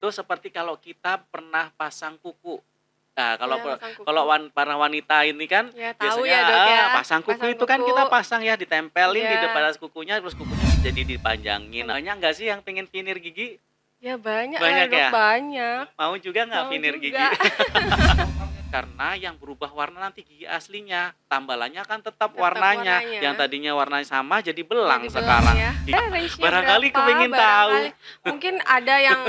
Itu seperti kalau kita pernah pasang kuku. Nah, kalau Iya, pe pasang kalau kuku. para wanita ini kan Ya, tahu biasanya ya, Dok, ya. pasang kuku Pasang itu kan kuku. kita pasang ya, ditempelin di depan Iya. kukunya, terus kukunya jadi dipanjangin. Banyak nggak sih yang pengen veneer gigi? Ya, banyak lah, Banyak Dok, ya? banyak. Mau juga nggak Mau veneer juga. gigi? Karena yang berubah warna nanti gigi aslinya, tambalannya kan tetap warnanya. warnanya. Yang tadinya warnanya sama jadi belang Jadi belang sekarang. ya. Range-nya Barangkali berapa? kepingin tahu. Mungkin ada yang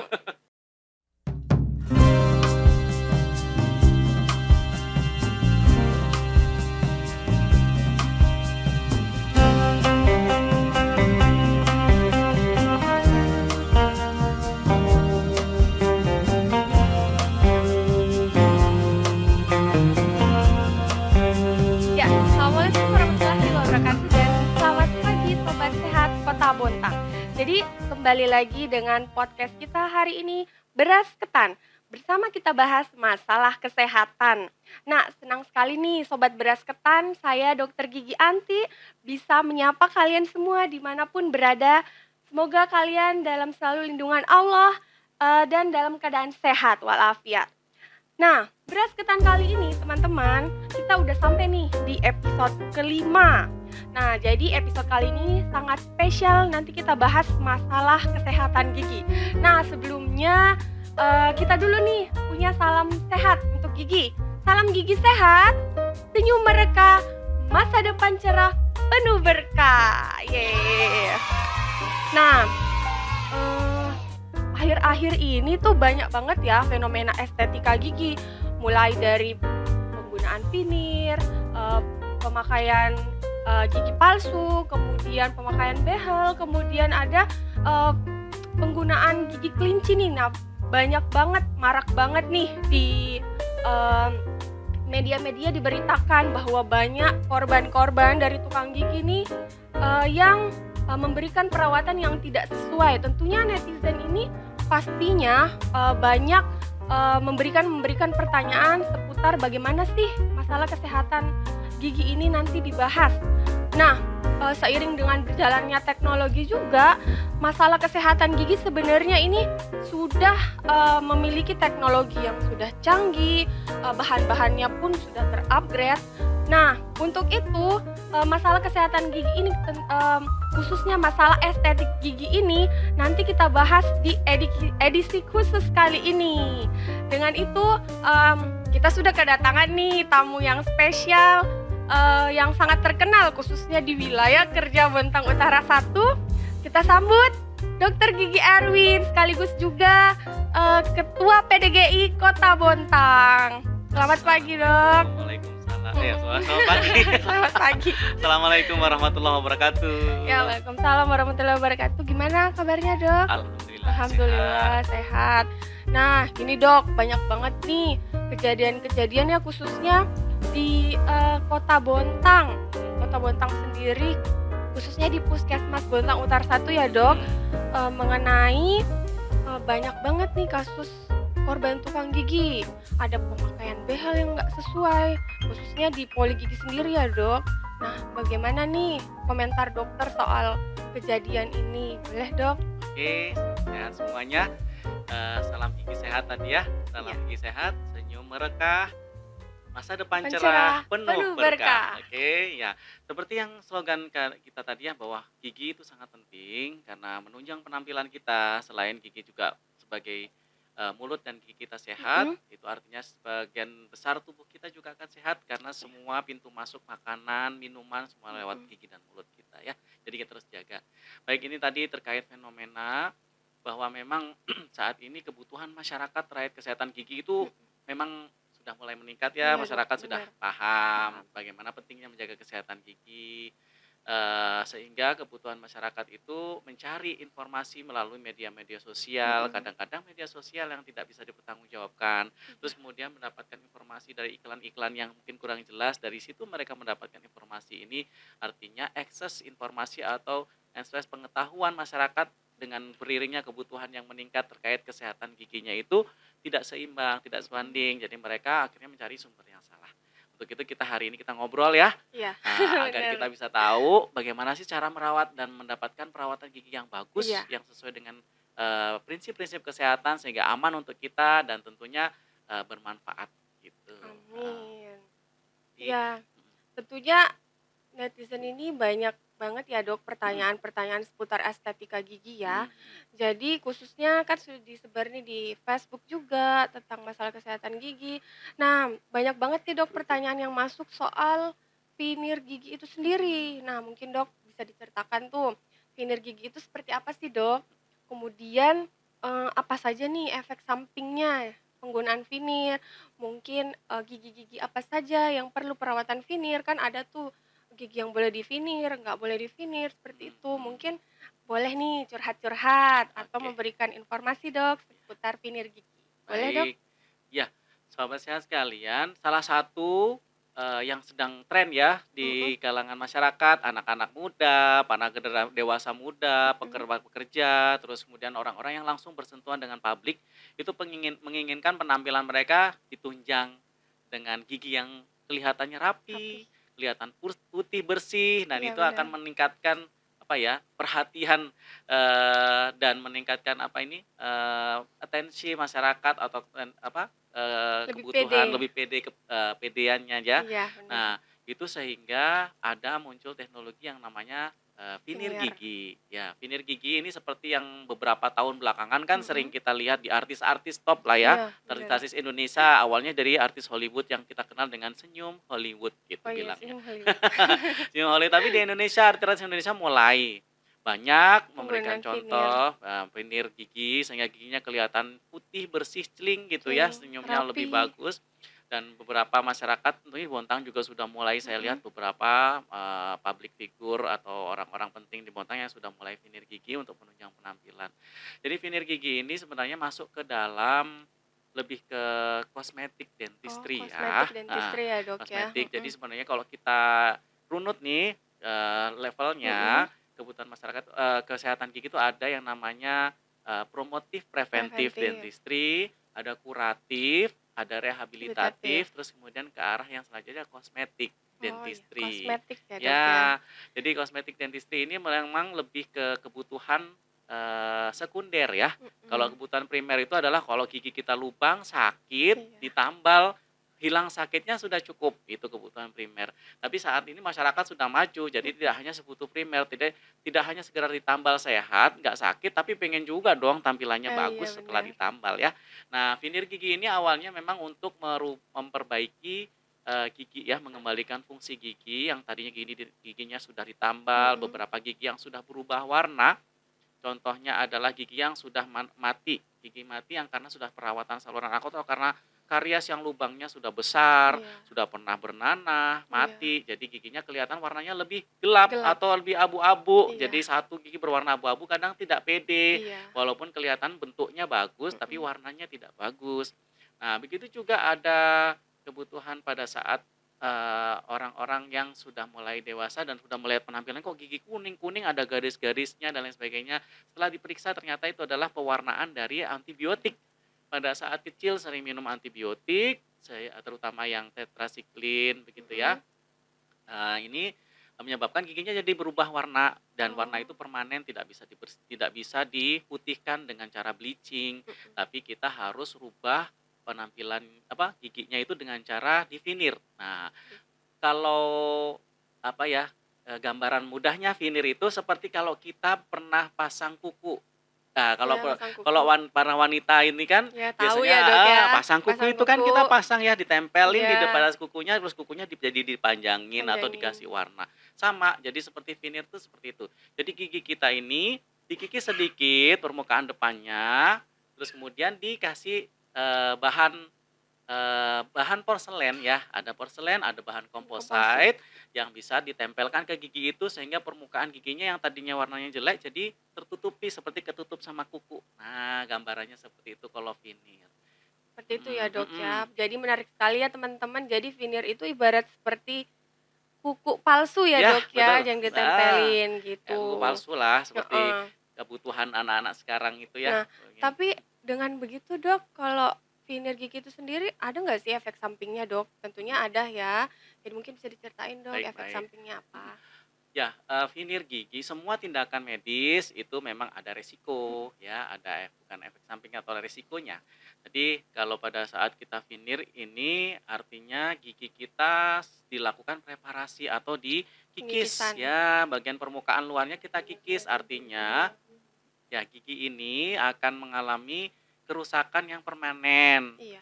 Ya, Assalamualaikum warahmatullahi wabarakatuh dan selamat pagi Sobat Sehat Kota Bontang. Jadi kembali lagi dengan podcast kita hari ini Beras Ketan. Bersama kita bahas masalah kesehatan. Nah, senang sekali nih Sobat Beras Ketan, saya Dr. Gigi Anti bisa menyapa kalian semua dimanapun berada. Semoga kalian dalam selalu lindungan Allah dan dalam keadaan sehat walafiat. Nah, Beras Ketan kali ini teman-teman, kita udah sampai nih di episode kelima. Nah, jadi episode kali ini sangat spesial, nanti kita bahas masalah kesehatan gigi. Nah, sebelumnya kita dulu nih punya salam sehat untuk gigi. Salam gigi sehat, senyum mereka, masa depan cerah, penuh berkah. Yeay. Nah, akhir-akhir ini tuh banyak banget ya fenomena estetika gigi, mulai dari penggunaan veneer, pemakaian gigi palsu, kemudian pemakaian behel, kemudian ada penggunaan gigi kelinci nih. Nah, banyak banget, marak banget nih di media-media diberitakan bahwa banyak korban-korban dari tukang gigi nih yang memberikan perawatan yang tidak sesuai. Tentunya netizen ini pastinya banyak memberikan pertanyaan seputar bagaimana sih masalah kesehatan gigi ini nanti dibahas. Nah, seiring dengan berjalannya teknologi juga, masalah kesehatan gigi sebenarnya ini sudah memiliki teknologi yang sudah canggih, bahan-bahannya pun sudah terupgrade. Nah, untuk itu masalah kesehatan gigi ini, khususnya masalah estetik gigi ini, nanti kita bahas di edisi khusus kali ini. Dengan itu, kita sudah kedatangan nih tamu yang spesial, yang sangat terkenal khususnya di wilayah kerja Bontang Utara 1. Kita sambut Dr. Gigi Erwin, sekaligus juga Ketua PDGI Kota Bontang. Selamat pagi, Dok. Waalaikumsalam. Selamat pagi. Selamat pagi. Assalamualaikum warahmatullahi wabarakatuh. Ya, waalaikumsalam warahmatullahi wabarakatuh. Gimana kabarnya, Dok? Alhamdulillah sehat. Nah, gini Dok, banyak banget nih kejadian-kejadian ya khususnya di Kota Bontang. Kota Bontang sendiri, khususnya di Puskesmas Bontang Utara 1 ya Dok, mengenai banyak banget nih kasus korban tukang gigi. Ada pemakaian behel yang nggak sesuai, khususnya di poli gigi sendiri ya Dok. Nah, bagaimana nih komentar dokter soal kejadian ini? Boleh Dok? Oke, sehat semuanya. Salam gigi sehat tadi ya. Salam gigi sehat, senyum mereka, masa depan cerah, penuh berkah. Oke, ya. Seperti yang slogan kita tadi ya, bahwa gigi itu sangat penting karena menunjang penampilan kita. Selain gigi juga sebagai mulut dan gigi kita sehat, itu artinya sebagian besar tubuh kita juga akan sehat karena semua pintu masuk makanan, minuman semua lewat gigi dan mulut kita ya. Jadi kita harus jaga. Baik, ini tadi terkait fenomena bahwa memang saat ini kebutuhan masyarakat terkait kesehatan gigi itu memang sudah mulai meningkat ya. Masyarakat sudah paham bagaimana pentingnya menjaga kesehatan gigi. Sehingga kebutuhan masyarakat itu mencari informasi melalui media-media sosial, kadang-kadang media sosial yang tidak bisa dipertanggungjawabkan, terus kemudian mendapatkan informasi dari iklan-iklan yang mungkin kurang jelas, dari situ mereka mendapatkan informasi ini, artinya akses informasi atau akses pengetahuan masyarakat dengan beriringnya kebutuhan yang meningkat terkait kesehatan giginya itu tidak seimbang, tidak sebanding, jadi mereka akhirnya mencari sumber yang salah. Untuk itu kita hari ini kita ngobrol ya, agar kita bisa tahu bagaimana sih cara merawat dan mendapatkan perawatan gigi yang bagus, yang sesuai dengan prinsip-prinsip kesehatan sehingga aman untuk kita dan tentunya, bermanfaat gitu, heeh. Amin. Jadi Ya, mhm, tentunya netizen ini banyak banget ya Dok mhm, pertanyaan-pertanyaan seputar estetika gigi mhm ya. mhm, Jadi khususnya kan sudah disebar nih di Facebook juga tentang masalah kesehatan gigi. Nah, banyak banget nih Dok pertanyaan yang masuk soal finir gigi itu sendiri. Nah, mungkin Dok bisa diceritakan tuh finir gigi itu seperti apa sih Dok? Kemudian apa saja nih efek sampingnya penggunaan finir? Mungkin gigi-gigi apa saja yang perlu perawatan finir? Kan ada tuh gigi yang boleh di-finir, nggak boleh di-finir, seperti mhm itu. mhm, Mungkin boleh nih curhat-curhat atau oke. memberikan informasi, Dok, seputar finir gigi. Boleh, Dok? Baik. Ya, sahabat sehat sekalian, salah satu, yang sedang tren ya Mhm di kalangan masyarakat, anak-anak muda, para dewasa muda, mhm. pekerja, terus kemudian orang-orang yang langsung bersentuhan dengan publik, itu menginginkan penampilan mereka ditunjang dengan gigi yang kelihatannya Rapih. rapi, kelihatan putih bersih, dan Iya itu akan benar. meningkatkan, apa ya, perhatian, dan meningkatkan apa ini, atensi masyarakat atau Lebih pede. kebutuhan lebih pedeannya ya. Iya benar. Nah, itu sehingga ada muncul teknologi yang namanya, finir Finir. gigi. Ya, finir gigi ini seperti yang beberapa tahun belakangan kan sering Mhm. kita lihat di artis-artis top lah ya, Iya benar. artis-artis Indonesia, awalnya dari artis Hollywood yang kita kenal dengan senyum Hollywood gitu Oh iya, bilangnya. senyum Hollywood. Senyum Hollywood, tapi di Indonesia artis Indonesia mulai banyak memberikan Penggunaan finir. contoh, finir gigi sehingga giginya kelihatan putih, bersih, celing gitu ya, Celing, senyumnya lebih rapi. bagus dan beberapa masyarakat tentunya di Bontang juga sudah mulai saya Mhm. lihat beberapa, public figure atau orang-orang penting di Bontang yang sudah mulai finir gigi untuk menunjang penampilan. Jadi finir gigi ini sebenarnya masuk ke dalam lebih ke kosmetik Oh, dentistry ya, kosmetik heeh, dentistry ya, Dok, ya? kosmetik. Jadi Mhm. sebenarnya kalau kita runut nih, Mhm. levelnya kebutuhan masyarakat, kesehatan gigi itu ada yang namanya, promotif preventif Preventif, dentistry, ada kuratif, ada rehabilitatif. rehabilitatif, terus kemudian ke arah yang selanjutnya kosmetik Oh iya, dentistry. kosmetik ya, Dok, ya? Ya, jadi kosmetik dentistry ini memang lebih ke kebutuhan, sekunder ya. Kalau Mhm. kebutuhan primer itu adalah kalau gigi kita lubang, sakit, Iya. ditambal, hilang sakitnya sudah cukup, itu kebutuhan primer. Tapi saat ini masyarakat sudah maju, jadi Mhm. tidak hanya sebutuh primer, tidak tidak hanya sekedar ditambal sehat, nggak sakit, tapi pengen juga dong tampilannya Iya bagus setelah benar. ditambal ya. Nah, veneer gigi ini awalnya memang untuk memperbaiki, gigi ya, mengembalikan fungsi gigi yang tadinya giginya sudah ditambal, Mhm. beberapa gigi yang sudah berubah warna. Contohnya adalah gigi yang sudah mati, gigi mati yang karena sudah perawatan saluran atau karena karies yang lubangnya sudah besar, Iya sudah pernah bernanah, iya. mati, jadi giginya kelihatan warnanya lebih gelap Gelap. atau lebih abu-abu. Iya Jadi satu gigi berwarna abu-abu kadang tidak pede, iya. walaupun kelihatan bentuknya bagus, tapi Mhm. warnanya tidak bagus. Nah, begitu juga ada kebutuhan pada saat orang-orang yang sudah mulai dewasa dan sudah melihat penampilan, "Kok gigi kuning-kuning, ada garis-garisnya," dan lain sebagainya. Setelah diperiksa ternyata itu adalah pewarnaan dari antibiotik. Pada saat kecil sering minum antibiotik, terutama yang tetrasiklin begitu ya. Mhm. Ini menyebabkan giginya jadi berubah warna dan warna Oh. itu permanen, tidak bisa diputihkan dengan cara bleaching, Mhm. tapi kita harus rubah penampilan giginya itu dengan cara divinir. Nah, kalau apa ya, gambaran mudahnya vinir itu seperti kalau kita pernah pasang kuku. Nah, Iya, pasang kalau kuku. para wanita ini kan Ya tahu biasanya ya, Dok, ya, pasang pasang kuku itu kan kuku. kita pasang ya, ditempelin di Iya, depan kukunya, terus kukunya jadi dipanjangin atau panjangin. dikasih warna. Sama, jadi seperti vinir tuh seperti itu. Jadi gigi kita ini dikikis sedikit permukaan depannya, terus kemudian dikasih, bahan bahan porselen ya, ada porselen, ada bahan Komposit. komposite yang bisa ditempelkan ke gigi itu sehingga permukaan giginya yang tadinya warnanya jelek jadi tertutupi seperti ketutup sama kuku. Nah, gambarannya seperti itu kalau veneer. Seperti itu ya, Mhm Dok, mhm. ya. Jadi menarik sekali ya, teman-teman. Jadi veneer itu ibarat seperti kuku palsu ya, Yah, Dok, ya, betul. yang Ah, ditempelin kayak kuku gitu. palsu lah seperti Heeh. kebutuhan anak-anak sekarang itu ya. Nah, tapi dengan begitu, Dok, kalau veneer gigi itu sendiri ada nggak sih efek sampingnya, Dok? Tentunya Mhm, ada ya. Jadi mungkin bisa diceritain, Dok, baik efek baik. sampingnya Mhm. apa? Ya, veneer gigi, semua tindakan medis itu memang ada resiko ya, ada bukan efek samping atau resikonya. Jadi kalau pada saat kita veneer ini artinya gigi kita dilakukan preparasi atau dikikis Pengkikisan. ya, bagian permukaan luarnya kita kikis, artinya ya gigi ini akan mengalami kerusakan yang permanen. Iya.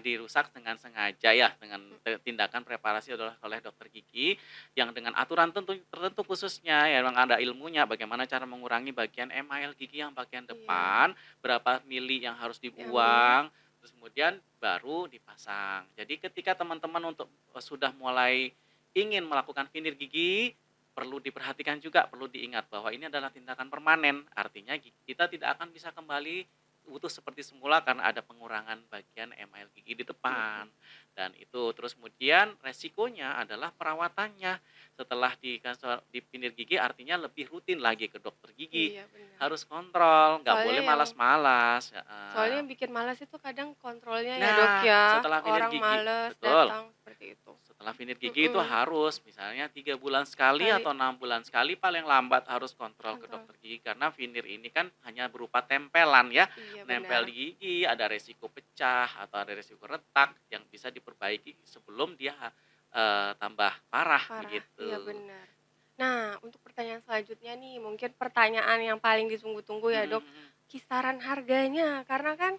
Dirusak dengan sengaja ya, dengan tindakan preparasi oleh dokter gigi yang dengan aturan tertentu khususnya ya, memang ada ilmunya bagaimana cara mengurangi bagian email gigi yang bagian Iya, depan, berapa mili yang harus diambil. dibuang, terus kemudian baru dipasang. Jadi ketika teman-teman untuk sudah mulai ingin melakukan veneer gigi, perlu diperhatikan juga, perlu diingat bahwa ini adalah tindakan permanen, artinya kita tidak akan bisa kembali utuh seperti semula karena ada pengurangan bagian email gigi di depan. Dan itu terus kemudian resikonya adalah perawatannya. Setelah di pinir gigi artinya lebih rutin lagi ke dokter gigi. Iya, benar. Harus kontrol, nggak Soalnya boleh yang malas-malas. soalnya yang bikin malas itu kadang kontrolnya ya, Dok, Nah, ya. setelah pinir Orang gigi, males betul. datang seperti itu. Setelah veneer gigi itu Mhm, harus misalnya 3 bulan sekali sekali atau 6 bulan sekali paling lambat harus kontrol ke kontrol. dokter gigi karena veneer ini kan hanya berupa tempelan ya, Iya, nempel benar. di gigi, ada resiko pecah atau ada resiko retak yang bisa diperbaiki sebelum dia tambah parah Parah, iya begitu. benar. Nah, untuk pertanyaan selanjutnya nih, mungkin pertanyaan yang paling ditunggu-tunggu ya, Mhm Dok. mhm. Kisaran harganya, karena kan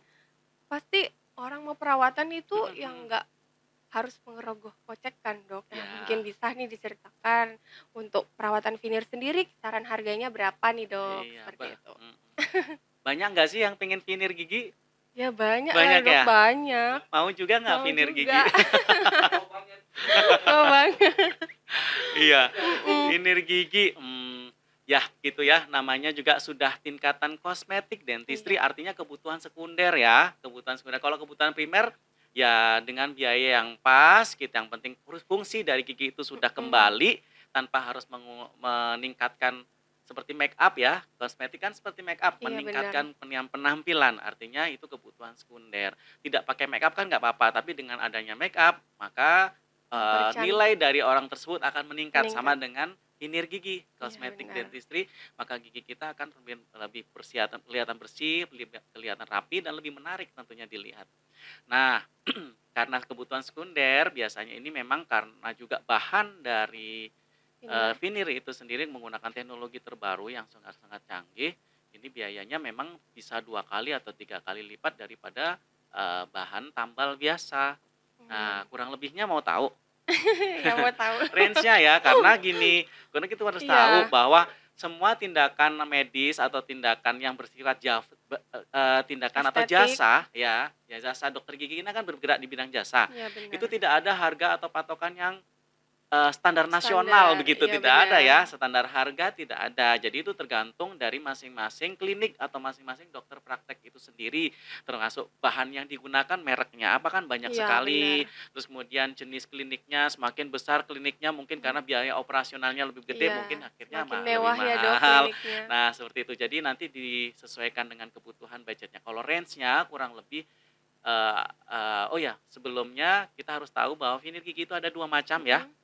pasti orang mau perawatan itu Mhm yang mhm. nggak harus mengerogoh kocek kan, Dok. Nah, mungkin Ya, bisa nih diceritakan untuk perawatan veneer sendiri kisaran harganya berapa nih, Dok? iya, Seperti itu. banyak nggak sih yang pengen veneer gigi? Ya banyak lah, Banyak Dok, ya? banyak. Mau juga nggak Mau veneer juga. gigi? Mau banget. Iya, Mhm. veneer gigi, ya gitu ya, namanya juga sudah tingkatan kosmetik dentistry, Iya. artinya kebutuhan sekunder ya, kebutuhan sekunder. Kalau kebutuhan primer, ya dengan biaya yang pas, kita yang penting fungsi dari gigi itu sudah Mhm. kembali, tanpa harus meningkatkan seperti make up ya, kosmetik kan seperti make up, Iya benar. meningkatkan penampilan, artinya itu kebutuhan sekunder. Tidak pakai make up kan nggak apa-apa, tapi dengan adanya make up, maka nilai Mempercantik, dari orang tersebut akan meningkat sama meningkat. dengan veneer gigi, Iya kosmetik benar. dentistry, maka gigi kita akan lebih kelihatan bersih, kelihatan rapi dan lebih menarik tentunya dilihat. Nah, karena kebutuhan sekunder biasanya ini memang karena juga bahan dari Veneer. veneer itu sendiri menggunakan teknologi terbaru yang sangat-sangat canggih, ini biayanya memang bisa 2 kali atau 3 kali lipat daripada bahan tambal biasa. Nah, Mmm. kurang lebihnya mau tahu? Yang mau tahu. Range-nya ya, karena gini, karena kita harus tahu Iya, bahwa semua tindakan medis atau tindakan yang bersifat tindakan atau estetik. jasa ya, ya jasa dokter gigi ini kan bergerak di bidang jasa. Iya Itu benar. tidak ada harga atau patokan yang standar nasional Standar, begitu, iya tidak ada benar. ya, standar harga tidak ada. Jadi itu tergantung dari masing-masing klinik atau masing-masing dokter praktek itu sendiri, termasuk bahan yang digunakan, mereknya apa kan banyak Iya sekali, benar. terus kemudian jenis kliniknya, semakin besar kliniknya mungkin karena biaya operasionalnya lebih gede, Iya, mungkin akhirnya semakin lebih mewah ya, Dok, mahal. kliniknya. Nah, seperti itu. Jadi nanti disesuaikan dengan kebutuhan budgetnya. Kalau range-nya kurang lebih, oh ya, sebelumnya kita harus tahu bahwa veneer gigi itu ada 2 macam ya. Mhm,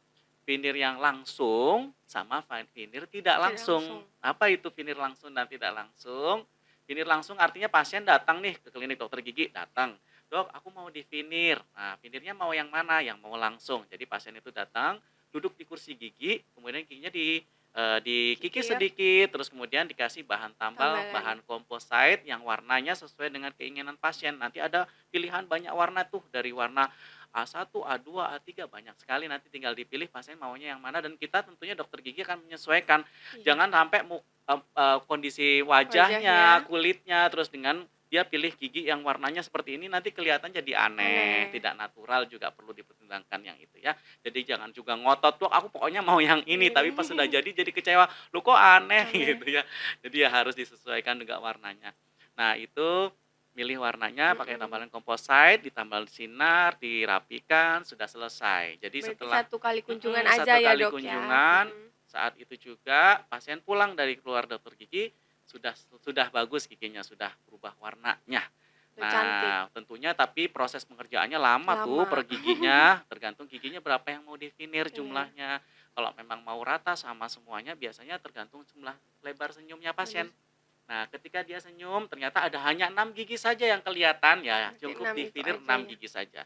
Veneer yang langsung sama veneer tidak tidak langsung. langsung. Apa itu veneer langsung dan tidak langsung? Veneer langsung artinya pasien datang nih ke klinik dokter gigi, datang, "Dok, aku mau di-veneer." Nah, veneernya mau yang mana? Yang mau langsung. Jadi pasien itu datang, duduk di kursi gigi, kemudian giginya dikikis Kikir, sedikit, terus kemudian dikasih bahan tambal, tambalan. bahan composite yang warnanya sesuai dengan keinginan pasien. Nanti ada pilihan banyak warna tuh, dari warna A1, A2, A3 banyak sekali, nanti tinggal dipilih pasien maunya yang mana dan kita tentunya dokter gigi akan menyesuaikan. Iya, Jangan sampai kondisi wajahnya, wajahnya kulitnya, terus dengan dia pilih gigi yang warnanya seperti ini nanti kelihatan jadi aneh, aneh. tidak natural juga perlu dipertimbangkan yang itu ya. Jadi jangan juga ngotot, "Dok, aku pokoknya mau yang ini," tapi pas sudah jadi kecewa, "Loh kok aneh?" Aneh. gitu ya. Jadi ya harus disesuaikan juga warnanya. Nah itu milih warnanya pakai Mhm. tambalan composite, ditambal sinar, dirapikan, sudah selesai. Jadi Berarti setelah satu kali kunjungan aja 1 ya, kali Dok, ya? kunjungan, Mhm. saat itu juga pasien pulang dari keluar dokter gigi, sudah bagus giginya, sudah berubah warnanya. Udah cantik. Nah, tentunya tapi proses pengerjaannya lama tuh Lama. per giginya, tergantung giginya berapa yang mau divinir Iya, jumlahnya. Kalau memang mau rata sama semuanya biasanya tergantung jumlah lebar senyumnya bener. pasien. Nah, ketika dia senyum ternyata ada hanya 6 gigi saja yang kelihatan, ya Berarti cukup 6 itu divinir aja 6 ya? gigi saja.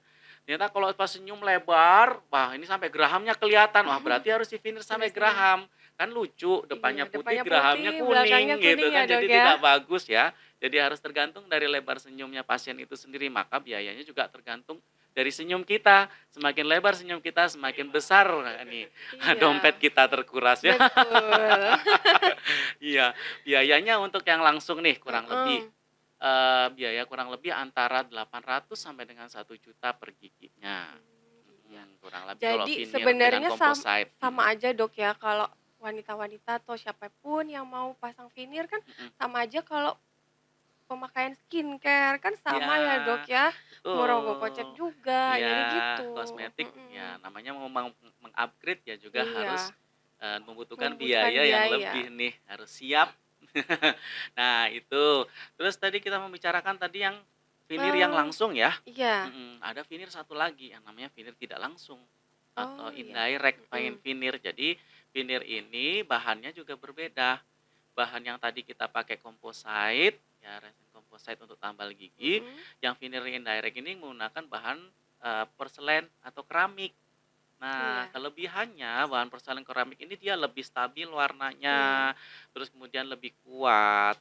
Ternyata kalau pas senyum lebar, wah ini sampai gerahamnya kelihatan, wah berarti harus divinir sampai Tulisannya. geraham. Kan lucu, Iya, depannya putih, depannya putih, gerahamnya belakangnya kuning kuning gitu ya, kan, Dok, jadi ya? tidak bagus ya. Jadi harus tergantung dari lebar senyumnya pasien itu sendiri, maka biayanya juga tergantung dari senyum kita. Semakin lebar senyum kita, semakin besar nih dompet Iya, kita terkuras ya. betul. Iya, biayanya untuk yang langsung nih kurang Heeh. lebih, biaya kurang lebih antara 800 sampai dengan 1 juta per giginya. Iya. Kurang lebih kalau Jadi veneer dengan sebenarnya composite, sama aja, Dok, ya, kalau wanita-wanita atau siapapun yang mau pasang veneer kan mhm. sama aja kalau pemakaian skincare, kan Iya, sama ya, Dok, ya. Merogoh kocek betul. juga, Iya, jadi gitu. kosmetik ya namanya mau meng-upgrade ya juga harus, Iya, membutuhkan membutuhkan biaya yang biaya. lebih nih, harus siap. Nah itu, terus tadi kita membicarakan tadi yang veneer yang Eee, langsung ya, iya. ada veneer satu lagi yang namanya veneer tidak langsung atau Oh, iya. indirect Mhm. veneer. Jadi veneer ini bahannya juga berbeda. Bahan yang tadi kita pakai composite, ya resin composite untuk tambal gigi, Mhm. yang veneer indirect ini menggunakan bahan, porselen atau keramik. Nah, Iya, kelebihannya bahan porselen keramik ini dia lebih stabil iya, warnanya, terus kemudian lebih kuat,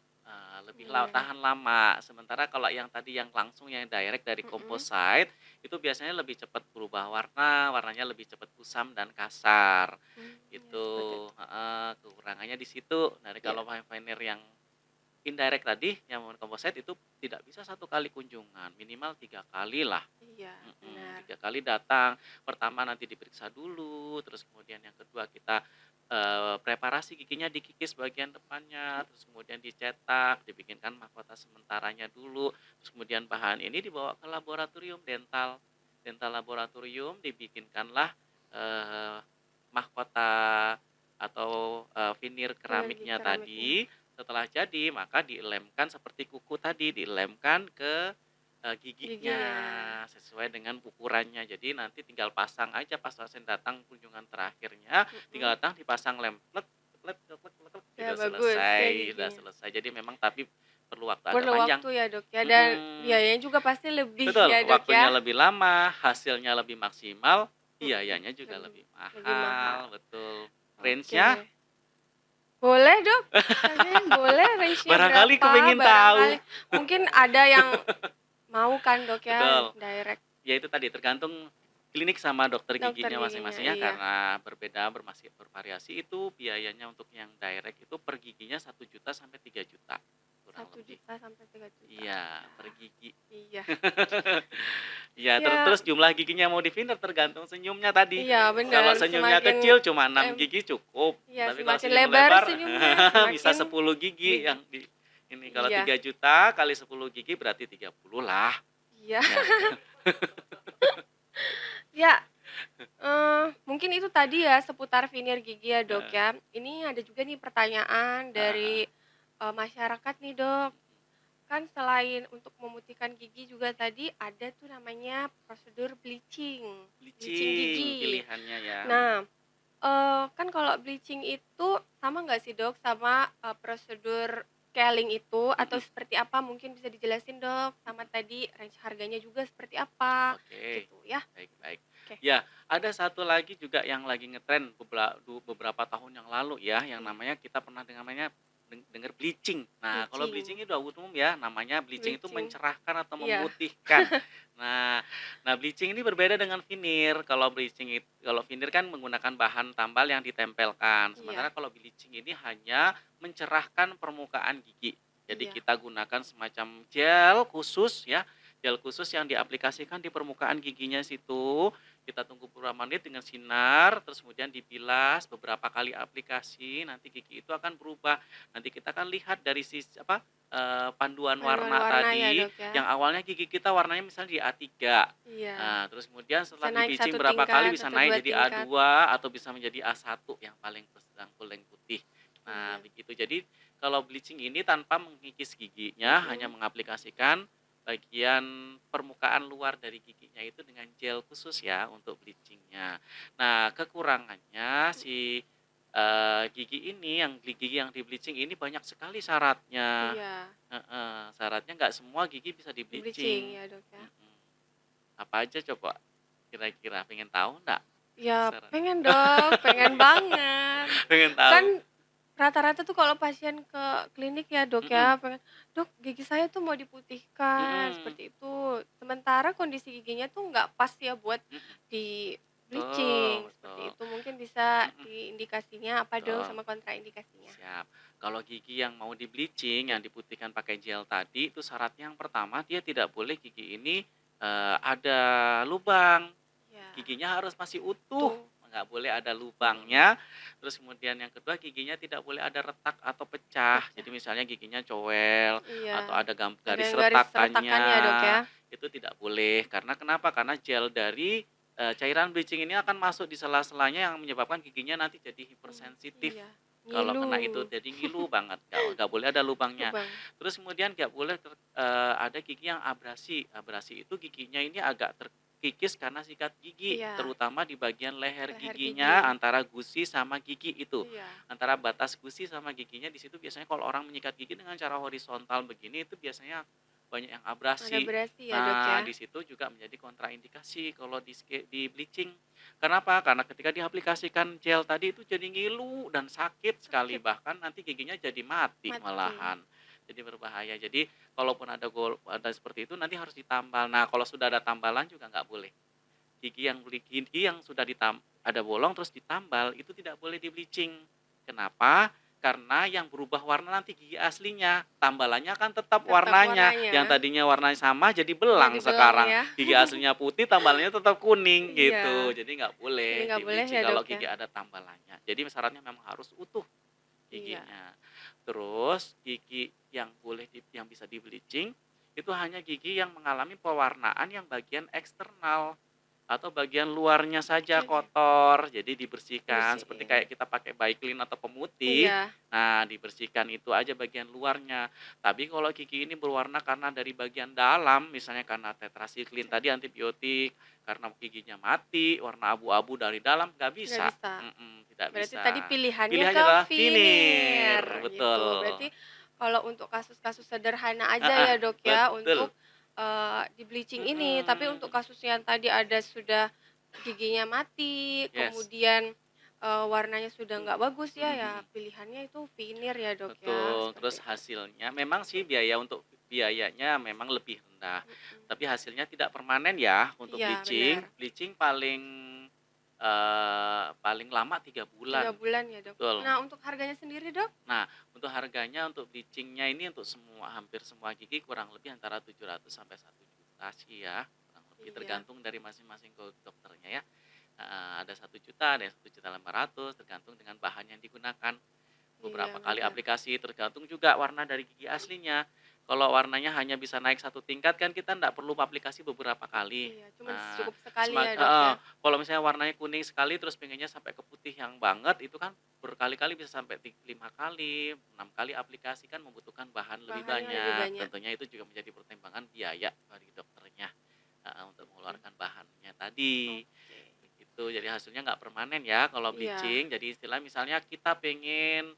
lebih bener. tahan lama. Sementara kalau yang tadi yang langsung yang direct dari Mhm. composite, itu biasanya lebih cepat berubah warna, warnanya lebih cepat kusam dan kasar, Ya seperti gitu, itu. heeh, kekurangannya di situ. Nah, Iya, kalau veneer yang indirect tadi, yang composite itu tidak bisa 1 kali kunjungan, minimal 3 kali lah. iya, benar. 3 kali datang. Pertama nanti diperiksa dulu, terus kemudian yang kedua kita, preparasi giginya, dikikis bagian depannya, terus kemudian dicetak, dibikinkan mahkota sementaranya dulu, terus kemudian bahan ini dibawa ke laboratorium dental. Dental laboratorium dibikinkanlah, eee, mahkota atau, veneer Energi keramiknya keramiknya. tadi. Setelah jadi, maka dilemkan seperti kuku tadi, dilemkan ke giginya Giginya. sesuai dengan ukurannya. Jadi nanti tinggal pasang aja pas pasien datang kunjungan terakhirnya, tinggal Mhm. datang dipasang lem, plek plek plek plek plek, Ya udah bagus ya selesai, udah giginya. selesai. Jadi memang tapi perlu waktu agak Perlu panjang. waktu ya, Dok, ya, dan Mhm, biayanya juga pasti lebih betul, ya, Dok, waktunya ya? lebih lama, hasilnya lebih maksimal, Mhm. biayanya juga Lebih lebih lebih mahal. mahal, betul. Range-nya Oke. Boleh, Dok, tanyain boleh range-nya barangkali berapa kepingin tahu. barangkali. Mungkin ada yang mau kan, Dok, ya, Betul. direct Ya itu tadi tergantung klinik sama dokter dokter giginya giginya, masing-masing ya iya. karena berbeda bervariasi itu biayanya untuk yang direct itu per giginya 1 juta sampai 3 juta kurang satu lebih. juta sampai 3 juta. Iya, Ya, per gigi. iya. Iya, Ya, terus jumlah giginya mau di-filler tergantung senyumnya tadi. iya Kalau bener, senyumnya semakin kecil cuma 6 lem gigi cukup, iya, tapi kalau semakin senyum lebar lebar senyumnya, bisa semakin 10 gigi gigi. yang di ini. Kalau Iya, 3 juta kali 10 gigi berarti 30 lah. iya. Ya. Ya, mungkin itu tadi ya seputar veneer gigi ya, Dok, Heeh, ya. Ini ada juga nih pertanyaan heeh dari, heeh. masyarakat nih, Dok. Kan selain untuk memutihkan gigi juga tadi ada tuh namanya prosedur bleaching, bleaching Bleaching gigi. pilihannya ya, Nah, kan kalau bleaching itu sama nggak sih, Dok, sama, prosedur scaling itu atau mhm seperti apa? Mungkin bisa dijelasin, Dok, sama mhm. tadi range harganya juga seperti apa, Oke, gitu ya? baik baik. Oke. Ya, ada satu lagi juga yang lagi ngetren beberapa tahun yang lalu ya, yang Iya, namanya kita pernah namanya dengar bleaching. Nah, kalau bleaching bleaching, itu udah umum ya, namanya bleaching itu bleaching. mencerahkan atau Iya, memutihkan. Nah nah bleaching ini berbeda dengan veneer. Kalau veneer kan menggunakan bahan tambal yang ditempelkan, iya, sementara kalau bleaching ini hanya mencerahkan permukaan gigi. Jadi iya. kita gunakan semacam gel khusus ya, gel khusus yang diaplikasikan di permukaan giginya situ, kita tunggu beberapa menit dengan sinar, terus kemudian dibilas beberapa kali aplikasi, nanti gigi itu akan berubah. Nanti kita akan lihat dari panduan Panduan warna warna ya, tadi, Dok, ya? yang awalnya gigi kita warnanya misalnya di A3. Iya, Nah, terus kemudian bisa setelah naik di-bleaching satu berapa kali tingkat bisa atau naik 2 jadi tingkat. A2 atau bisa menjadi A1 yang paling putih. Nah, Iya, begitu. Jadi kalau bleaching ini tanpa mengikis giginya, hanya mhm, mengaplikasikan bagian permukaan luar dari giginya itu dengan gel khusus ya untuk bleachingnya. Nah, kekurangannya Mhm. si gigi ini yang gigi yang di-bleaching ini banyak sekali syaratnya. Iya, Heeh, syaratnya nggak semua gigi bisa di-bleaching di-bleaching. ya, Dok, ya? Mhm. Apa aja coba kira-kira, pengen tahu nggak Ya syarat? pengen dong, pengen banget. Pengen tahu? Kan rata-rata tuh kalau pasien ke klinik ya, Dok, Mhm, ya, pengen, "Dok, gigi saya tuh mau diputihkan," mhm, seperti itu. Sementara kondisi giginya tuh nggak pas ya buat mhm. Betul di-bleaching, seperti betul. itu. Mungkin bisa Mhm, diindikasinya apa dong betul. sama kontraindikasinya? Siap. Kalau gigi yang mau di-bleaching, yang diputihkan pakai gel tadi, itu syaratnya yang pertama dia tidak boleh gigi ini, ada lubang. Ya, Giginya harus masih utuh, tuh. nggak boleh ada Mhm, lubangnya. Terus kemudian yang kedua, giginya tidak boleh ada retak atau pecah. Jadi pecah. misalnya giginya cowel atau Iya, ada ada garis yang garis retakannya, retakannya ya, Dok, ya? itu tidak boleh. Karena kenapa? Karena gel dari, cairan bleaching ini akan masuk di sela-selanya yang menyebabkan giginya nanti jadi hipersensitif. Iya, Kalau ngilu, kena itu jadi ngilu banget, nggak boleh ada lubangnya. lubang. Terus kemudian nggak boleh ada gigi yang abrasi. Abrasi itu giginya ini agak terkikis karena sikat gigi, Iya, terutama di bagian leher leher giginya gigi. antara gusi sama gigi itu. Iya, Antara batas gusi sama giginya di situ biasanya kalau orang menyikat gigi dengan cara horizontal begini itu biasanya banyak yang ada abrasi. berasi ya, Dok, Nah, ya? di situ juga menjadi kontraindikasi kalau di bleaching. Kenapa? Karena ketika diaplikasikan gel tadi itu jadi ngilu dan sakit sekali, Sakit, bahkan nanti giginya jadi mati mati. malahan. Jadi berbahaya. Jadi kalaupun ada seperti itu nanti harus ditambal. Nah, kalau sudah ada tambalan juga nggak boleh. Gigi yang sudah ada bolong terus ditambal itu tidak boleh di-bleaching. Kenapa? Karena yang berubah warna nanti gigi aslinya, tambalannya kan tetap Tetap warnanya. Yang warnanya, tadinya warnanya sama jadi belang jadi belang sekarang. ya? Gigi aslinya putih, tambalannya tetap kuning gitu. Iya, Jadi nggak jadi boleh nggak boleh di-bleaching ya, kalau Dok, ya? gigi ada tambalannya. Jadi syaratnya memang harus utuh Iya, giginya. Terus gigi yang yang bisa di-bleaching itu hanya gigi yang mengalami pewarnaan yang bagian eksternal atau bagian luarnya saja oke, kotor, jadi dibersihkan seperti dibersihin. kayak kita pakai Baiklin atau pemutih. Iya, Nah, dibersihkan itu aja bagian luarnya. Tapi kalau gigi ini berwarna karena dari bagian dalam, misalnya karena tetrasiklin tadi antibiotik, karena giginya mati, warna abu-abu dari dalam, nggak nggak bisa. bisa. Tidak Berarti tadi bisa. pilihannya Pilihannya ke adalah vinir, vinir, gitu. betul. Berarti kalau untuk kasus-kasus sederhana aja Heeh, ya, Dok, ya, betul. untuk, di-bleaching ini. Tapi untuk Mhm. kasus yang tadi ada sudah giginya mati, Yes. kemudian, warnanya sudah nggak bagus Mhm ya, ya mhm. pilihannya itu vinir ya, Dok, ya, Betul, terus seperti itu. hasilnya memang sih biayanya memang lebih rendah, Mhm. tapi hasilnya tidak permanen ya untuk Iya, benar. bleaching. Bleaching paling, paling lama 3 3 bulan, bulan ya, Dok. betul. Nah, untuk harganya sendiri, Dok? Nah, untuk harganya untuk bleaching-nya ini untuk hampir semua gigi kurang lebih antara 700 sampai 1 juta sih ya, kurang lebih Iya, tergantung dari masing-masing dokternya ya. Ada 1 juta, ada yang 1,5 juta, tergantung dengan bahan yang digunakan. iya Beberapa kali benar. aplikasi, tergantung juga warna dari gigi aslinya. Kalau warnanya hanya bisa naik 1 tingkat kan kita ndak perlu aplikasi beberapa kali. Iya, cuman Nah, cukup sekali ya, Dok, ya? kalau misalnya warnanya kuning sekali terus pengennya sampai ke putih yang banget, itu kan berkali-kali bisa sampai 5 kali, 6 kali aplikasi kan membutuhkan bahan lebih Bahannya lebih banyak. banyak. Tentunya itu juga menjadi pertimbangan biaya bagi dokternya, untuk mengeluarkan bahannya tadi. Oke. Begitu, jadi hasilnya nggak permanen ya kalau Iya, bleaching. Jadi istilah misalnya kita pengen,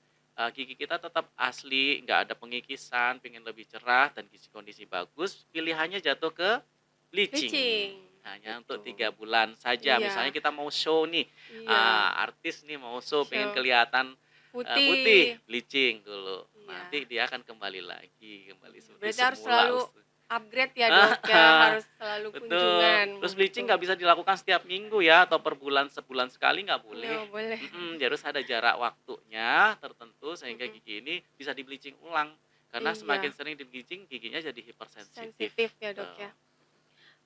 gigi kita tetap asli, nggak ada pengikisan, pengen lebih cerah dan kondisi bagus, pilihannya jatuh ke bleaching. bleaching, Hanya untuk gitu. 3 bulan saja. Misalnya Iya kita mau show nih, iya, artis nih mau show pengen show kelihatan, putih, putih, bleaching dulu. iya Nanti dia akan kembali lagi, kembali iya. seperti Berarti harus semula. selalu upgrade ya, Dok, ya? Harus selalu Betul. kunjungan, Terus bleaching gitu. nggak bisa dilakukan setiap minggu ya atau per bulan, sebulan sekali nggak boleh. Nggak boleh. Jadi harus ada jarak waktunya tertentu sehingga Mhm, gigi ini bisa di-bleaching ulang. Karena semakin iya, sering di-bleaching giginya jadi hipersensitif. sensitif ya, Dok, Betul. ya?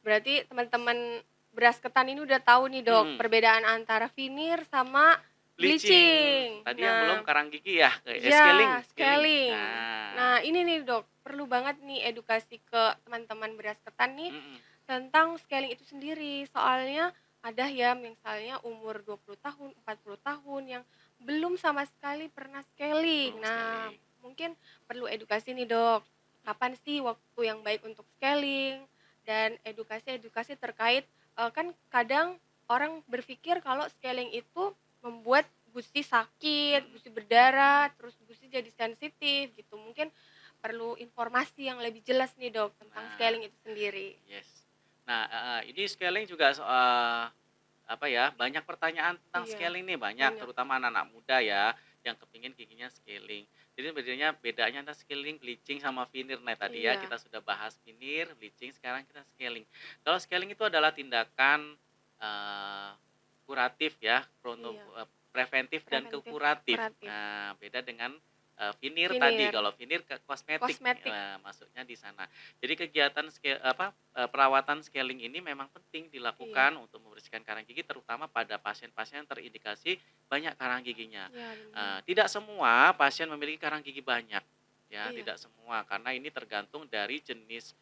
Berarti teman-teman beras ketan ini udah tahu nih, Dok, Mhm. perbedaan antara vinir sama Bleaching. bleaching. Tadi yang belum Nah, karang gigi ya, scaling, iya, scaling. scaling. Nah, Nah, ini nih, Dok, perlu banget nih edukasi ke teman-teman beras ketan nih mhm, tentang scaling itu sendiri. Soalnya ada ya misalnya umur 20 tahun, 40 tahun yang belum sama sekali pernah scaling. belum Nah, scaling. mungkin perlu edukasi nih, Dok. kapan sih waktu yang baik untuk scaling, dan edukasi-edukasi terkait, kan kadang orang berpikir kalau scaling itu membuat gusi sakit, Mhm, gusi berdarah, terus gusi jadi sensitif gitu. Mungkin perlu informasi yang lebih jelas nih, Dok, tentang nah, scaling itu sendiri. yes. Nah, ini scaling juga apa ya, banyak pertanyaan tentang Iya, scaling nih, banyak, banyak. terutama anak-anak muda ya, yang kepingin giginya scaling. Jadi bedanya antara scaling, bleaching, sama veneer. Nah, tadi ya Iya, kita sudah bahas veneer, bleaching, sekarang kita scaling. Kalau scaling itu adalah tindakan, eee, kuratif ya, iya, preventif dan preventif, kuratif. kuratif. Nah, beda dengan, veneer tadi, Veneer, kalau veneer ke kosmetik, kosmetik. masuknya di sana. Jadi kegiatan perawatan scaling ini memang penting Iya, dilakukan untuk membersihkan karang gigi, terutama pada pasien-pasien yang terindikasi banyak karang giginya. iya benar. Tidak semua pasien memiliki karang gigi banyak, ya, Iya, tidak semua, karena ini tergantung dari jenis,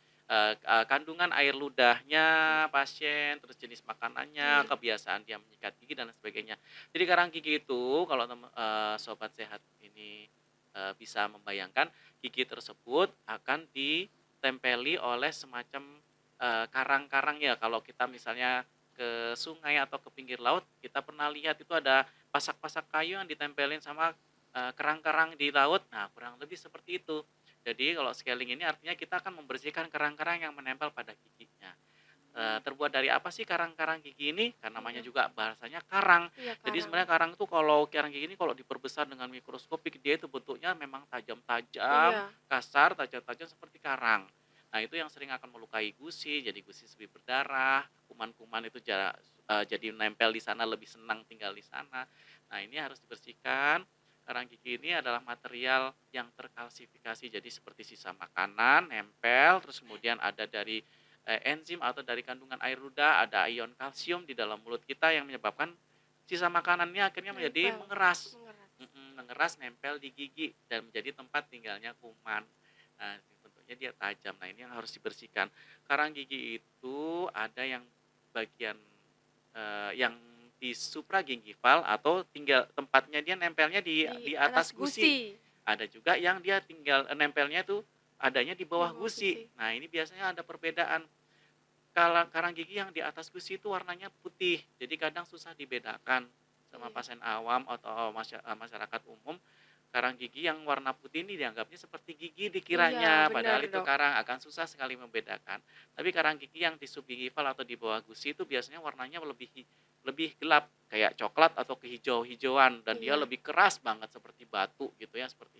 kandungan air ludahnya iya, pasien, terus jenis makanannya, benar. kebiasaan dia menyikat gigi dan lain sebagainya. Jadi karang gigi itu kalau sobat sehat ini, bisa membayangkan, gigi tersebut akan ditempeli oleh semacam, karang-karang ya, kalau kita misalnya ke sungai atau ke pinggir laut, kita pernah lihat itu ada pasak-pasak kayu yang ditempelin sama, kerang-kerang di laut. Nah, kurang lebih seperti itu. Jadi kalau scaling ini artinya kita akan membersihkan kerang-kerang yang menempel pada giginya. Mmm, Terbuat dari apa sih karang-karang gigi ini? Karena namanya iya, juga bahasanya karang. iya Jadi karang. sebenarnya karang itu, kalau karang gigi ini kalau diperbesar dengan mikroskopik, dia itu bentuknya memang tajam-tajam, Iya, kasar, tajam-tajam seperti karang. Nah, itu yang sering akan melukai gusi, jadi gusi lebih berdarah, kuman-kuman itu jadi nempel di sana, lebih senang tinggal di sana. Nah, ini harus dibersihkan. Karang gigi ini adalah material yang terkalsifikasi, jadi seperti sisa makanan nempel, terus kemudian ada dari enzim atau dari kandungan air ludah, ada ion kalsium di dalam mulut kita yang menyebabkan sisa makanannya akhirnya menjadi nempel, mengeras. mengeras. Mengeras, nempel di gigi dan menjadi tempat tinggalnya kuman. Nah, bentuknya dia tajam. Nah, ini yang harus dibersihkan. Karang gigi itu ada yang bagian, yang di supragingival, atau tinggal tempatnya dia nempelnya Di di atas atas gusi. gusi, Ada juga yang dia tinggal nempelnya tuh adanya di di bawah bawah gusi. gusi. Nah, ini biasanya ada perbedaan. Karang gigi yang di atas gusi itu warnanya putih, jadi kadang susah dibedakan sama Iya, pasien awam atau masyarakat umum. Karang gigi yang warna putih ini dianggapnya seperti gigi iya dikiranya, benar, padahal itu Dok. karang, akan susah sekali membedakan. Tapi karang gigi yang di subgingival atau di bawah gusi itu biasanya warnanya lebih gelap, kayak coklat atau kehijau-hijauan, dan dia Iya, lebih keras banget seperti batu gitu ya, seperti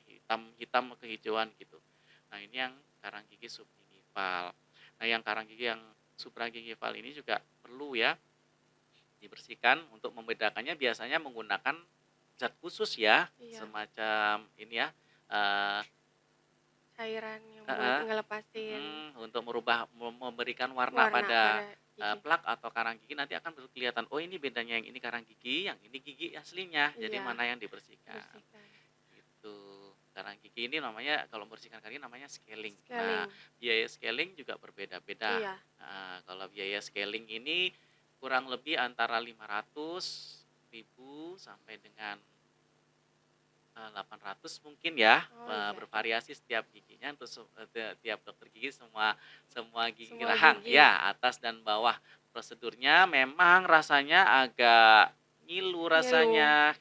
hitam kehijauan gitu. Nah, ini yang karang gigi subgingival. Nah, yang karang gigi yang supragingival ini juga perlu ya dibersihkan. Untuk membedakannya biasanya menggunakan zat khusus ya, iya, semacam ini ya, eee cairan yang buat heeh, ngelepasin untuk memberikan warna warna pada, pada gigi. plak atau karang gigi. Nanti akan kelihatan, oh ini bedanya, yang ini karang gigi, yang ini gigi aslinya, jadi Iya, mana yang dibersihkan, bersihkan. gitu. Karang gigi ini namanya, kalau membersihkan karang gigi namanya scaling. Nah, Scaling, biaya scaling juga berbeda-beda. iya, Kalau biaya scaling ini kurang lebih antara 500.000 sampai dengan 800 mungkin ya, oh iya, bervariasi setiap giginya, untuk tiap dokter gigi, semua semua gigi semua rahang gigi, ya, atas dan bawah. Prosedurnya memang rasanya agak ngilu ngilu, rasanya,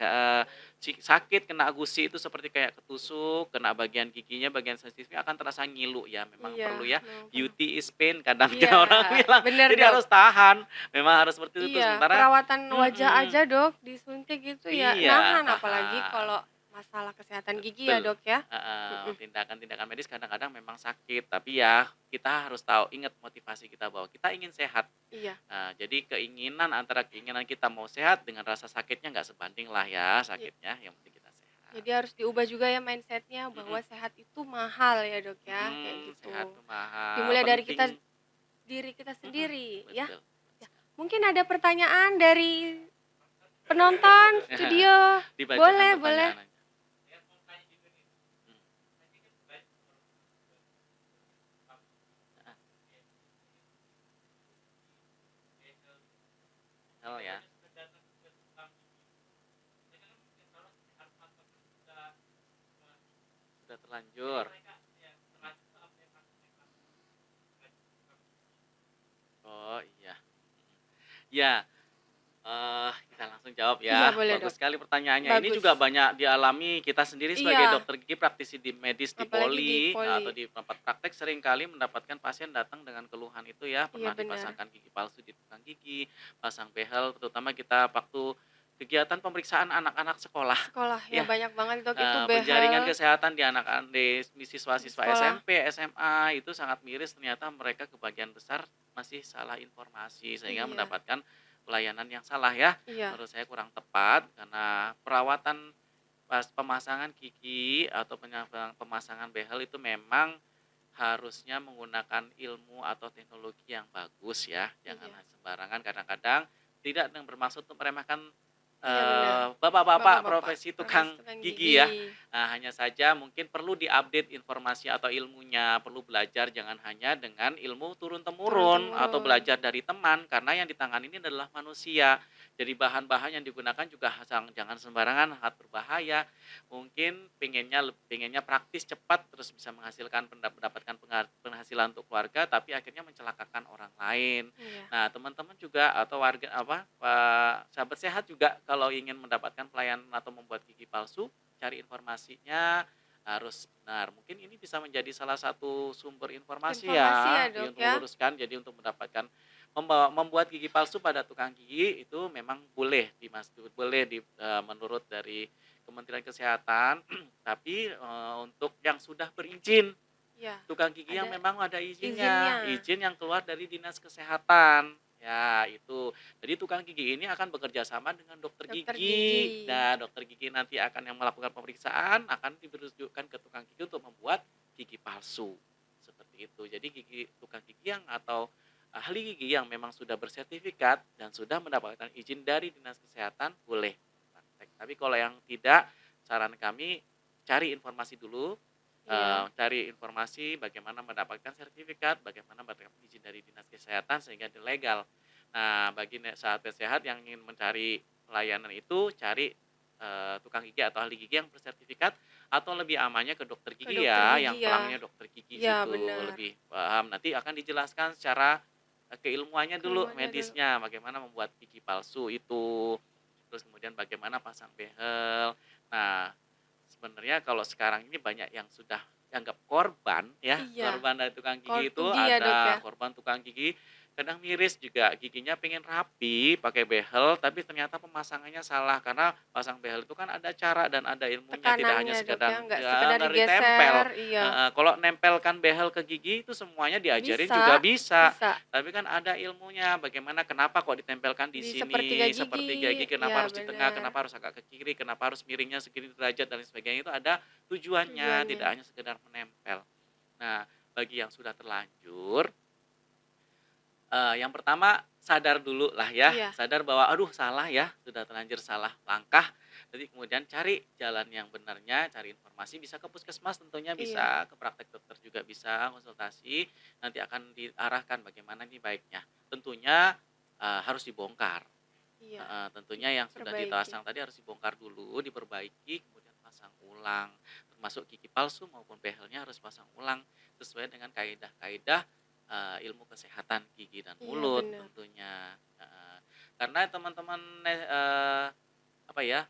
sakit, kena gusi itu seperti kayak ketusuk, kena bagian giginya, bagian sensitifnya akan terasa ngilu ya, memang iya, perlu ya, memang perlu. beauty is pain kadangnya Iya, orang bilang. bener, Jadi Dok. harus tahan, memang harus seperti itu, Iya, sementara perawatan wajah mhm, aja, Dok, disuntik gitu ya iya, nahan, apalagi tahan. kalau masalah kesehatan gigi ya, Betul, Dok, ya? heeh, Mhm, tindakan-tindakan medis kadang-kadang memang sakit, tapi ya kita harus tahu, ingat motivasi kita bahwa kita ingin sehat. iya, Jadi antara keinginan kita mau sehat dengan rasa sakitnya nggak sebanding lah ya iya. sakitnya, yang penting kita sehat. Jadi harus diubah juga ya mindset-nya bahwa Mhm, sehat itu mahal ya, Dok, ya, kayak gitu. sehat tuh mahal, Dimulai dari penting, diri kita mhm, sendiri ya. betul. Ya, mungkin ada pertanyaan dari penonton studio? Dibacakan Boleh, boleh. pertanyaannya. Mhm, heeh, hal ya, sudah terlanjur. Ya, kita langsung jawab Iya, ya. boleh, Bagus Dok. sekali pertanyaannya. Ini Bagus. juga banyak dialami kita sendiri sebagai Iya, dokter gigi praktisi di medis di apalagi di poli poli. atau di tempat praktek seringkali mendapatkan pasien datang dengan keluhan itu ya, Iya, pernah benar. dipasangkan gigi palsu di tukang gigi, pasang behel, terutama kita waktu kegiatan pemeriksaan anak-anak sekolah Sekolah, ya ya. banyak banget, Dok, itu Penjaringan behel kesehatan di anak-anak di di siswa-siswa sekolah. SMP, SMA itu sangat miris, ternyata mereka kebagian besar masih salah informasi sehingga Iya, mendapatkan pelayanan yang salah ya. iya, Menurut saya kurang tepat karena perawatan pas pemasangan gigi atau pemasangan behel itu memang harusnya menggunakan ilmu atau teknologi yang bagus ya. Jangan iya, sembarangan, kadang-kadang tidak dengan bermaksud untuk meremehkan iya benar. bapak-bapak Bapak-bapak, profesi profesi tukang tukang gigi ya. gigi. Hanya saja mungkin perlu diupdate informasi atau ilmunya, perlu belajar jangan hanya dengan ilmu turun-temurun atau Turun-temurun. belajar dari teman, karena yang ditangani ini adalah manusia. Jadi bahan-bahan yang digunakan juga jangan sembarangan, sangat berbahaya. Mungkin pengennya praktis, cepat, terus bisa mendapatkan penghasilan untuk keluarga, tapi akhirnya mencelakakan orang lain. Iya, Nah, teman-teman juga atau warga sahabat sehat juga kalau ingin mendapatkan pelayanan atau membuat gigi palsu, cari informasinya harus benar. Mungkin ini bisa menjadi salah satu sumber informasi informasi ya, ya, Dok, yang ya. meluruskan. Jadi untuk mendapatkan membuat gigi palsu pada tukang gigi itu memang menurut dari Kementerian Kesehatan, tapi untuk yang sudah berizin, Iya, tukang gigi yang ada memang ada izinnya, izinnya. izin yang keluar dari Dinas Kesehatan. Ya, itu. Jadi tukang gigi ini akan bekerja sama dengan dokter Dokter gigi. gigi. Nah, dokter gigi nanti akan yang melakukan pemeriksaan, akan dirujukan ke tukang gigi untuk membuat gigi palsu. Seperti itu. Jadi tukang gigi yang atau ahli gigi yang memang sudah bersertifikat dan sudah mendapatkan izin dari Dinas Kesehatan boleh praktek. Tapi kalau yang tidak, saran kami cari informasi dulu. Iya, Cari informasi bagaimana mendapatkan sertifikat, bagaimana mendapatkan izin dari Dinas Kesehatan sehingga legal. Nah, bagi sahabat sehat yang ingin mencari pelayanan itu, cari tukang gigi atau ahli gigi yang bersertifikat, atau lebih amannya ke dokter ke gigi dokter ya, gigi yang ya. pelangnya dokter gigi Iya, situ benar. lebih paham. Nanti akan dijelaskan secara keilmuannya dulu, Keilmuannya dulu. medisnya, bagaimana membuat gigi palsu itu, terus kemudian bagaimana pasang behel. Nah, sebenarnya kalau sekarang ini banyak yang sudah dianggap korban ya, Iya, korban dari tukang gigi itu gigi ya, Dok, ya. ada korban tukang gigi, kadang miris juga, giginya pengen rapi pakai behel, tapi ternyata pemasangannya salah karena pasang behel itu kan ada cara dan ada ilmunya, tidak hanya Tekanannya, Dok, sekedar ya, nggak ya sekedar dari tempel. digeser, iya. Kalau nempelkan behel ke gigi itu semuanya diajarin juga Bisa, bisa, bisa. tapi kan ada ilmunya, bagaimana kenapa kok ditempelkan di Di sini sepertiga sepertiga gigi, gigi, kenapa iya harus di tengah, benar. kenapa harus agak ke kiri, kenapa harus miringnya segini derajat dan lain sebagainya, itu ada tujuannya, Tujuannya. tidak hanya sekedar menempel. Nah, bagi yang sudah terlanjur, yang pertama sadar dulu lah ya, Iya, sadar bahwa aduh salah ya, sudah terlanjur salah langkah. Jadi kemudian cari jalan yang benarnya, cari informasi, bisa ke puskesmas tentunya, iya, bisa ke praktek dokter juga bisa, konsultasi, nanti akan diarahkan bagaimana nih baiknya. Tentunya harus dibongkar. iya. Tentunya yang sudah Perbaiki. dipasang tadi harus dibongkar dulu, diperbaiki, kemudian pasang ulang. Termasuk gigi palsu maupun behelnya harus pasang ulang sesuai dengan kaidah-kaidah ilmu kesehatan gigi dan Iya mulut benar. tentunya. Karena teman-teman apa ya,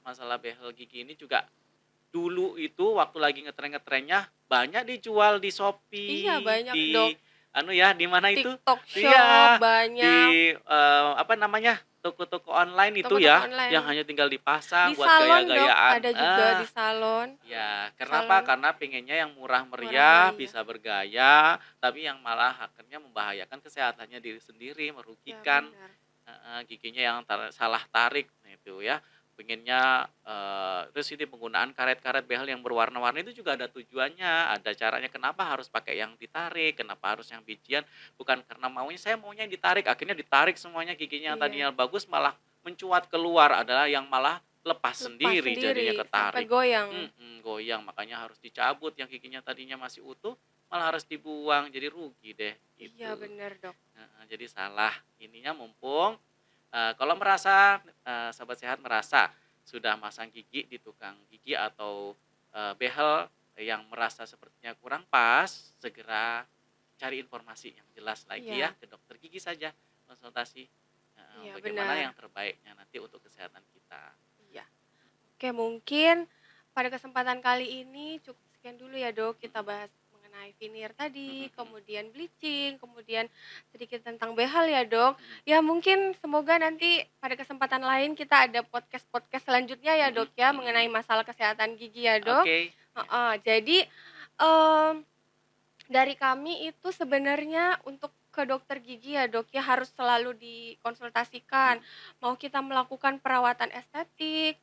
masalah behel gigi ini juga dulu itu waktu lagi ngetren-ngetrennya banyak dijual di Iya Shopee, banyak, di Dok. anu ya, di mana itu? TikTok Shop Iya, banyak, di apa namanya, toko-toko online itu toko-toko ya, yang online. hanya tinggal dipasang Di buat salon, Dok, gaya-gayaan. ada juga di salon. Ya, kenapa? Salon Karena pengennya yang murah murah meriah, meriah. bisa bergaya, tapi yang malah akhirnya membahayakan kesehatannya diri sendiri, Ya merugikan. benar. Giginya yang salah tarik, nah itu ya. Pengennya terus ini penggunaan karet-karet behel yang berwarna-warni itu juga ada tujuannya, ada caranya. Kenapa harus pakai yang ditarik, kenapa harus yang bijian, bukan karena saya maunya yang ditarik, akhirnya ditarik semuanya, giginya yang Iya. tadinya bagus malah mencuat keluar, adalah yang malah lepas Lepas sendiri jadinya sendiri sampai ketarik. goyang. Goyang, makanya harus dicabut, yang giginya tadinya masih utuh malah harus dibuang, jadi rugi deh, Iya gitu. benar, Dok. Jadi salah ininya, mumpung kalau merasa sahabat sehat merasa sudah masang gigi di tukang gigi atau behel yang merasa sepertinya kurang pas, segera cari informasi yang jelas lagi ya, Iya. ke dokter gigi saja konsultasi, Iya, bagaimana benar. yang terbaiknya nanti untuk kesehatan kita. Iya. Oke, mungkin pada kesempatan kali ini cukup sekian dulu ya, Dok. Kita Mhm, bahas mengenai veneer mhm, tadi, mhm, kemudian bleaching, kemudian sedikit tentang behel ya, Dok. mhm, Ya, mungkin semoga nanti pada kesempatan lain kita ada podcast-podcast selanjutnya ya, mhm, Dok ya, mengenai mhm. masalah kesehatan gigi ya, Dok. Oke, ya, Heeh. Jadi, mmm dari kami itu sebenarnya untuk ke dokter gigi ya, Dok, ya harus selalu dikonsultasikan. mhm, Mau kita melakukan perawatan estetik,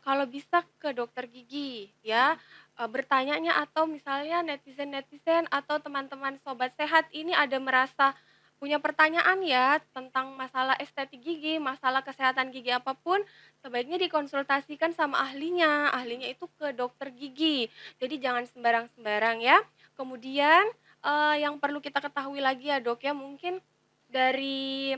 kalau bisa ke dokter gigi ya, mhm, bertanyanya atau misalnya netizen-netizen atau teman-teman sobat sehat ini ada merasa punya pertanyaan ya tentang masalah estetik gigi, masalah kesehatan gigi apapun, sebaiknya dikonsultasikan sama ahlinya. Ahlinya mhm, itu ke dokter gigi. Jadi jangan sembarang-sembarang ya. Kemudian, yang perlu kita ketahui lagi ya, Dok, ya, mungkin dari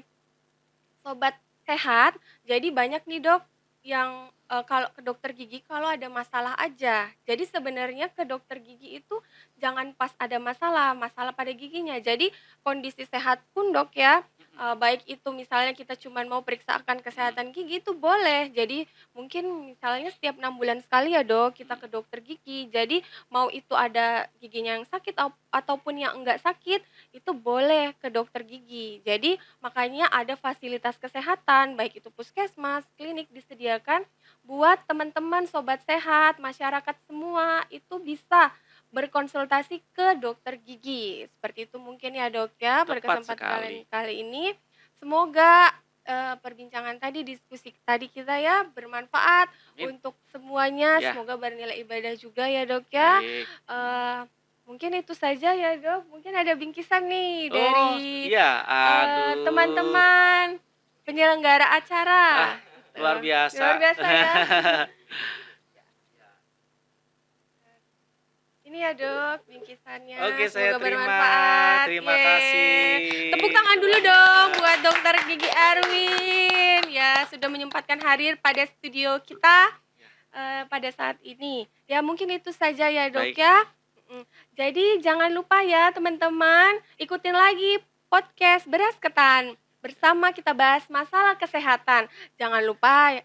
sobat sehat, jadi banyak nih, Dok, yang, kalau ke dokter gigi kalau ada masalah aja. Jadi sebenarnya ke dokter gigi itu jangan pas ada masalah, masalah pada giginya. Jadi kondisi sehat pun, Dok, ya, mhm, baik itu misalnya kita cuman mau periksakan mhm, kesehatan gigi itu boleh. Jadi mungkin misalnya setiap 6 bulan sekali ya, Dok, kita mhm. ke dokter gigi. Jadi mau itu ada giginya yang sakit ataupun yang enggak sakit, itu boleh ke dokter gigi. Jadi makanya ada fasilitas kesehatan, baik itu puskesmas, klinik disediakan buat teman-teman sobat sehat, masyarakat semua itu bisa berkonsultasi ke dokter gigi. Seperti itu mungkin ya, Dok, ya, pada Tepat kesempatan sekali. kalian kali ini. Semoga, perbincangan tadi, diskusi tadi kita ya bermanfaat Amin. untuk semuanya, Ya, semoga bernilai ibadah juga ya, Dok, ya. baik. Mhm. Eee, Mungkin itu saja ya, Dok, mungkin ada bingkisan nih Oh, dari iya, aduh. teman-teman penyelenggara Ah, acara gitu. luar Luar biasa. biasa ya. Ini ya, Dok, Oke, bingkisannya, saya semoga terima. bermanfaat. Terima Ye. Tepuk kasih tangan dulu dong semuanya. buat Dokter Gigi Erwin ya sudah menyempatkan hadir pada studio kita Ya, pada saat ini. Ya mungkin itu saja ya, Dok, baik. ya. Mhm. Jadi jangan lupa ya teman-teman, ikutin lagi podcast Beras Ketan. Bersama kita bahas masalah kesehatan. Jangan lupa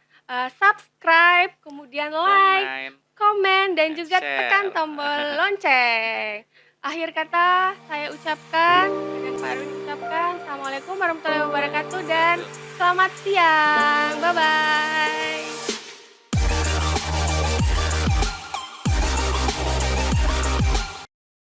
subscribe, kemudian like, Komen komen, dan and juga tekan share. tombol lonceng. Akhir kata saya ucapkan dan Pak Arwin ucapkan Assalamualaikum warahmatullahi wabarakatuh dan Waduh. selamat siang. Bye-bye.